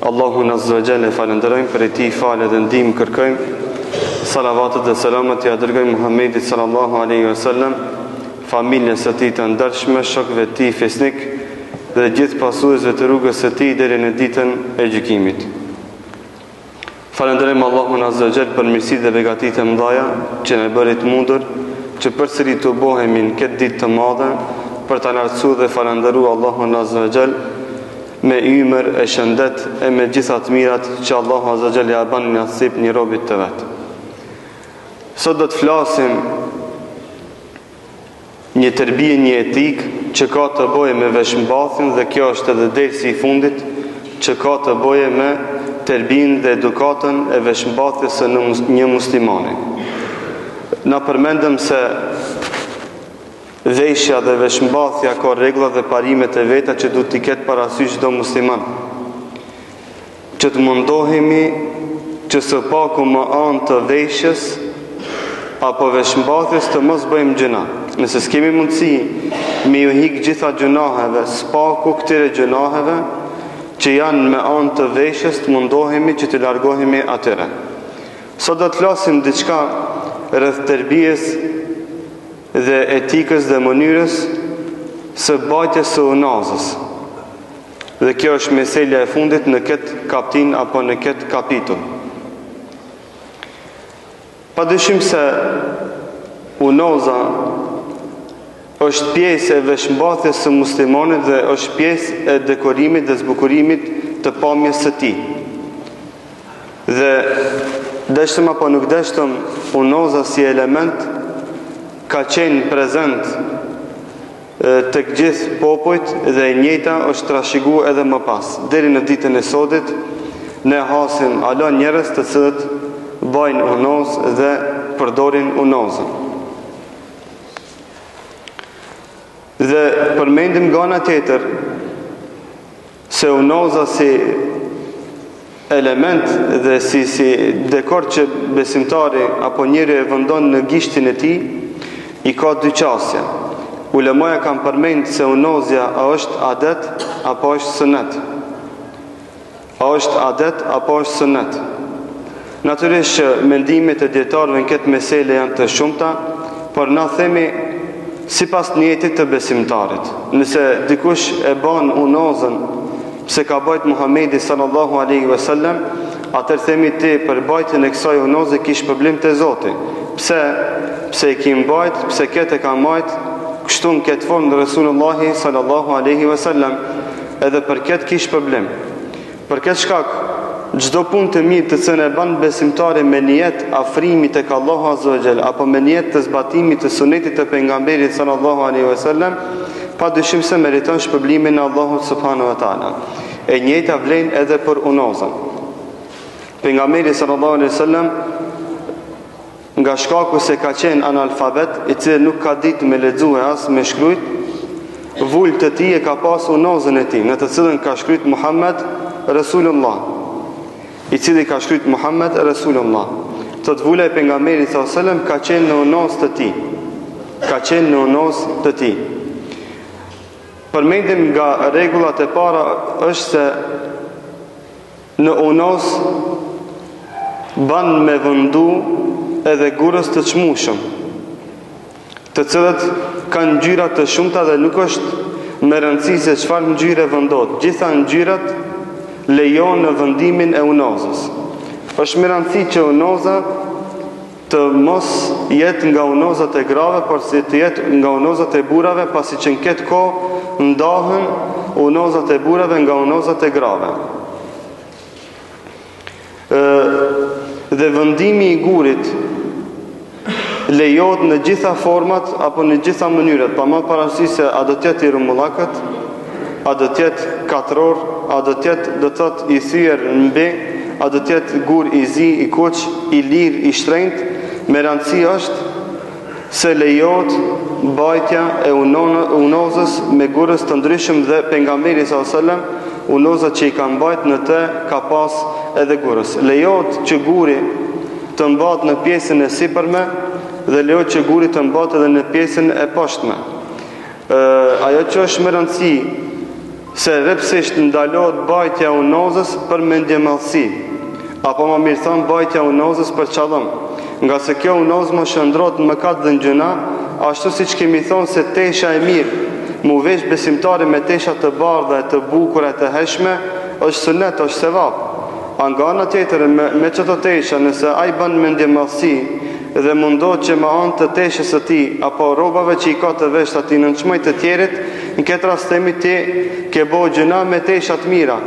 Allahun Azza wa Jalla falenderojmë, për ti falë dhe ndihmë kërkojmë. Salavatet dhe selamet ja dërgojmë Muhammedit sallallahu alaihi wasallam, familjes së tij të ndershme, shokëve të tij fesnik dhe gjithë pasuesve të rrugës së tij deri në ditën e gjykimit. Falenderojmë Allahun Azza wa Jalla për mirësitë dhe begatitë e mëdha që na bëri të mundur që përsëri të bohemi në këtë ditë të madhe për ta lartësuar dhe falendëruar Allahun Azza wa Jalla me ymër e shëndet e me gjitha të mirat që Allahu Azza wa Jalla ja bën nasip një robit të vet. Sot do të flasim një tërbije, një etik që ka të bëjë me veshmbathjen, dhe kjo është edhe dersi i fundit, që ka të bëjë me tërbijen dhe edukatën e veshmbathjes së një muslimani. Na përmendëm se veshja dhe veshmbathja ka rregulla dhe parimet e veta që duhet t'i ketë parasysh çdo musliman. Që të mundohemi që së paku më anë të veshjes apo veshmbathjes të mos bëjmë gjëna. Nëse s'kemi mundësi me ju hik gjitha gjunaheve, s'paku këtyre gjunaheve që janë me anë të veshjes, të mundohemi që të largohemi atyre. Sot do të flasim diçka rreth tërbijes dhe etikës dhe mënyrës së bajtjes së unazës. Dhe kjo është meselja e fundit në këtë kaptin apo në këtë kapitull. Padyshim se unaza është pjesë e veshmbathjes së muslimanit dhe është pjesë e dekorimit dhe zbukurimit të pamjes së tij. Dhe deshtëm apo nuk deshtëm, unaza si element ka qenë prezent tek gjithë popujt dhe e njëjta është trashëguar edhe më pas. Deri në ditën e sodit ne hasim alo njerëz të cilët bajnë unazë dhe përdorin unazën. Dhe përmendim nga ana tjetër se unaza si element dhe si dekor që besimtari apo njeri e vendon në gishtin e tij, i ka dy qasje. Ulemaja kanë përmend se unazja a është adet apo është sunet. A është adet apo është sunet. Natyrisht që mendimet e dietarëve në këtë mesele janë të shumta, por na themi sipas niyetit të besimtarit. Nëse dikush e bën unazën pse ka bajt Muhamedi sallallahu alaihi wasallam, atëherë themi ti për bajtjen e kësaj unaze kish problem te Zoti. Pse e kim bajt, pse këtë e ka bajt kështu në këtë formë Resulullahi sallallahu alaihi wasallam, edhe për këtë kish problem. Për këtë shkak çdo punë të mirë të cilën e bën besimtari me nijet afrimi tek Allahu Azza wa Jalla apo me nijet të zbatimit të sunetit të pejgamberit sallallahu alaihi wasallam, padyshim se meriton shpërblimin e Allahut subhanahu wa taala. E njëjta vlen edhe për unazën. Pejgamberi sallallahu alaihi wasallam, nga shkaku se ka qenë analfabet, i cili nuk ka ditë me lexue as me shkruajt, vulët e tij e ka pas unazën e tij, në të cilën ka shkruajt Muhammed Rasulullah, i cili ka shkruajt Muhammed Rasulullah. Të vula e pejgamberit sallallahu alaihi wasallam ka qenë në unazë të tij. Ka qenë në unazë të tij. Përmendim nga rregullat e para është se në unazë ban me vëndu edhe gurës të çmueshëm, të cilët kanë ngjyra të shumta dhe nuk është me rëndësi se çfarë ngjyre vendohet. Gjitha ngjyrat lejon në vendimin e unazës. Është me rëndësi që unaza të mos jetë nga unazat e grave, por si të jetë nga unazat e burrave, pasi që në këtë kohë ndahen unazat e burrave nga unazat e grave. Dhe vendimi i gurit lejohet në gjitha format apo në gjitha mënyrat, pa më parasysh se a do të jetë i rrumullakët, a do të jetë katror, a do të jetë do të thotë i thyer në mbi, a do të jetë gur i zi, i kuq, i lirë, i shtrenjtë. Me rëndësi është se lejohet bajtja e unazës me gurës të ndryshëm dhe pejgamberi sallallahu alajhi wasallam unazat që i kanë bajt në të ka pas edhe gurës. Lejohet që guri të mbat në pjesën e sipërme dhe lejohet që guri të mbat edhe në pjesën e poshtme. Ajo që është më rëndësi se rrepsisht ndalohet bajtja e unozës për mendjemallësi, apo më mirë thonë bajtja e unozës për qallëm, nga se kjo unozë më shndrohet në mëkat dhe në gjuna, ashtu siç kemi thonë se tesha e mirë, mu vesh besimtari me tesha të bardha e të bukura e të heshme, është sunet, është sevap. Nga ana tjetër, me çdo tesha, nëse ai bën mendjemallësi dhe mundohet që me anë të teshës së tij apo rrobave që i ka të veshta ti nënçmoj të tjerit, në këtë rast themi ti ke bëu gjuna me tesha të mira,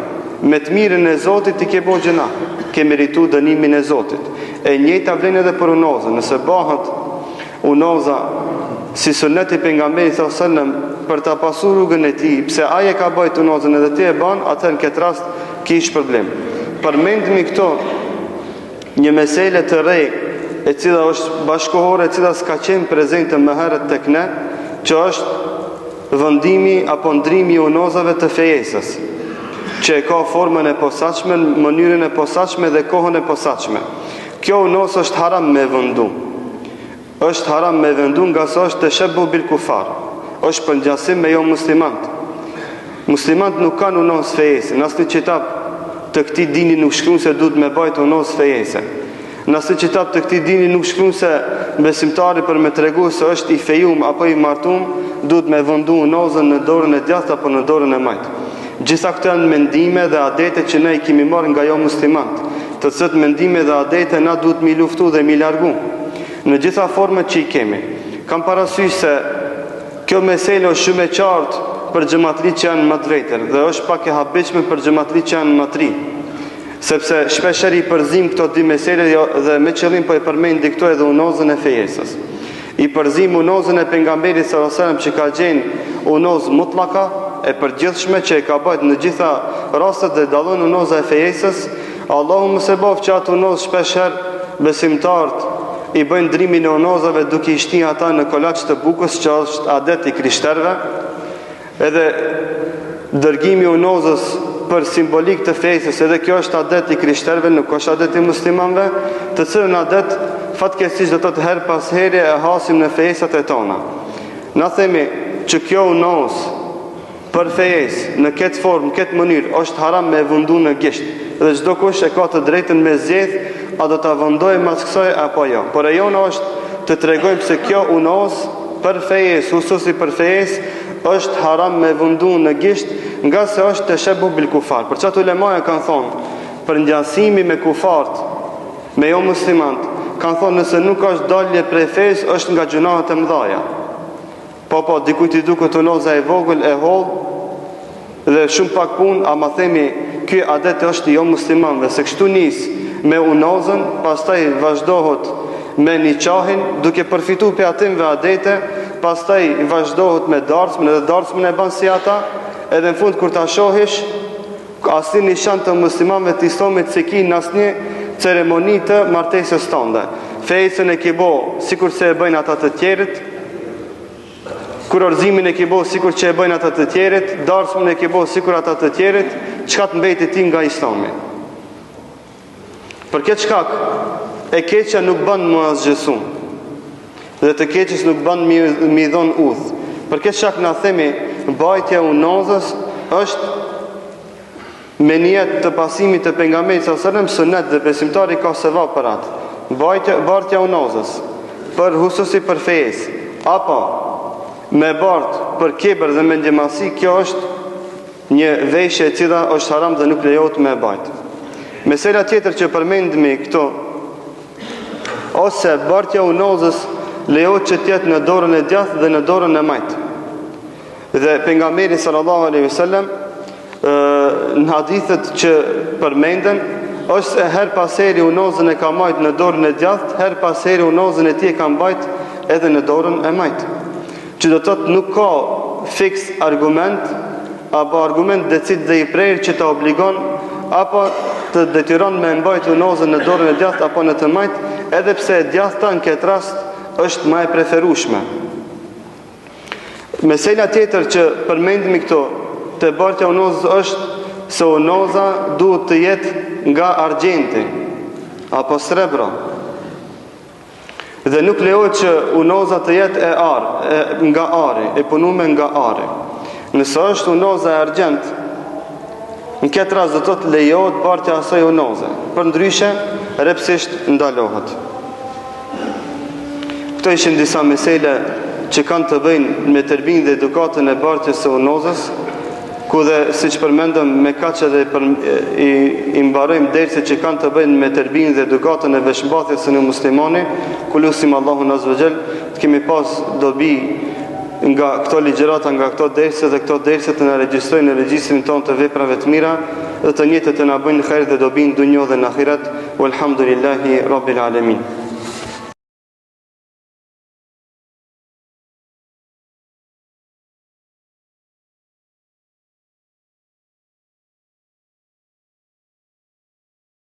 me të mirën e Zotit ti ke bëu gjuna, ke merituar dënimin e Zotit. E njëjta vlen edhe për unozën, nëse bëhet unoza si suneti pejgamberit sallallahu alajhi wasallam për ta pasur rrugën e tij, pse ai e ka bëjt unozën edhe ti e bën, atë në këtë rast kish problem. Përmendni këto një mesele të re, e cila është bashkohore, e cila s'ka qenë prezente më herët tek ne, që është vendimi apo ndrimi i unozave të fejesës, që e ka formën e posaçme, mënyrën e posaçme dhe kohën e posaçme. Kjo unozë është haram me vendu. Është haram me vendu nga sa është tashabbu bil kufar. Është përngjasim me jo muslimant. Muslimant nuk kanë unozë fejese. Në asnjë kitab të këtij dini nuk shkruan se duhet me bajt unozë fejese. Në asnjë kitab të këtij dini nuk shkruan se besimtari për me tregu se është i fejum apo i martum, duhet me vendu unozën në dorën e djathtë apo në dorën e majtë. Gjitha këto janë mendime dhe adete që ne i kemi marrë nga jo muslimant, të cilët mendime dhe adete na duhet mi luftu dhe mi largu në gjitha format që i kemi. Kam parasysh se kjo meselë është shumë e qartë për xhamatlit që janë më drejtër dhe është pak e habitshme për xhamatlit që janë më të ri, sepse shpeshherë i përzim këto dy mesele dhe me qëllim po e përmendi këto edhe unozën e fejesës. I përzim unozën e pejgamberit sallallahu alajhi wasallam që ka gjenë unozë mutlaka e përgjithshme që e ka bërë në gjitha rastet dhe dallon unoza e fejesës. Allahu mëse bof që atë unozë shpeshherë besimtarët i bëjnë ndrimin e unozave duke i shtinë ata në kolaç të bukës, që është adet i krishterëve. Edhe dërgimi i unozës për simbolik të fesës, edhe kjo është adet i krishterëve, nuk është adet i muslimanëve, të cilën adet fatkeqësisht do të thotë her pas here e hasim në fesat e tona. Na themi që kjo unozë për fesë në këtë formë, këtë mënyrë është haram me vendu në gisht, dhe çdo kush e ka të drejtën me zgjedh a do ta vendojë mas kësaj apo jo. Por e jona është të tregojmë se kjo unozë për fesë, hususi për fesë, është haram me vendu në gisht, nga se është tashabbu bil kufar. Për çfarë ulemaja kanë thonë, për ngjasimi me kufart, me jo muslimant, kanë thonë nëse nuk është dalje prej fesë, është nga gjunahet e mëdha. Po, dikujt i duket unoza e vogël, e holl dhe shumë pak punë, ama themi ky adet është i jo muslimanëve, se kështu nis me unozën, pastaj vazhdohet me niqahin, duke përfituar pe atimve adete, pastaj vazhdohet me darsmën, edhe darsmën e bën si ata, edhe në fund kur ta shohish, asnjë nishan të muslimanëve të islamit se ki në asnjë ceremoni të martesës tënde. Fejsën e ke bo sikur se e bëjnë ata të tjerët, kurorzimin e ke bo sikur që e bëjnë ata të tjerët, darsmën e ke bo sikur ata të tjerët, çka të mbeti ti nga Islami. Për këtë shkak, e keqja nuk bën më asgjësun, dhe të keqës nuk bën mi dhon udh. Për këtë shkak na themi, bajtja e unozës është me niyet të pasimit të pejgamberit sallallahu alajhi wasallam, sunet dhe besimtari ka sevap për atë. Bajtja e unozës për hususi për fesë, apo me bart për kibër dhe mendjemallësi, kjo është një veshje e cila është haram dhe nuk lejohet me bajt. Mesela tjetër që përmendemi këto, ose bartja e unozës lejohet që të jetë në dorën e djathtë dhe në dorën e majtë. Dhe pejgamberi sallallahu alaihi wasallam në hadithet që përmenden është se her pas heri unozën e ka majt në dorën e djathtë, her pas heri unozën e tij e ka mbajt edhe në dorën e majtë. Që do të thotë nuk ka fiks argument apo argument decid dhe i prerë që ta obligon apo të detyron me mbajt unozën në dorën e djathtë apo në të majtë, edhe pse e djathta në këtë rast është më e preferueshme. Mesela tjetër që përmendimi këto te bartja e unozës është se unoza duhet të jetë nga argjenti apo srebro. Dhe nuk lejohet që unoza të jetë nga ari, e punuar nga ari. Nëse është unoza e argjent, Në këtë rast do të thotë lejohet bartja asaj unoze. Përndryshe, rrepsisht ndalohet. Këto ishin disa mesele që kanë të bëjnë me tërbinë dhe edukatën e bartjes së unozës, ku dhe siç përmendëm me kaq edhe i mbarojmë derset që kanë të bëjnë me tërbinë dhe edukatën e veshmbathjes së një muslimani, ku lutim Allahun azza wa jall të kemi pas dobi nga këto ligjërata, nga këto derse, dhe këto derse të na regjistrojnë në regjistrin tonë të veprave të mira dhe të njëjtat të na bëjnë xhair dhe dobi në dunjë dhe në ahiret. Walhamdulillahi rabbil alamin.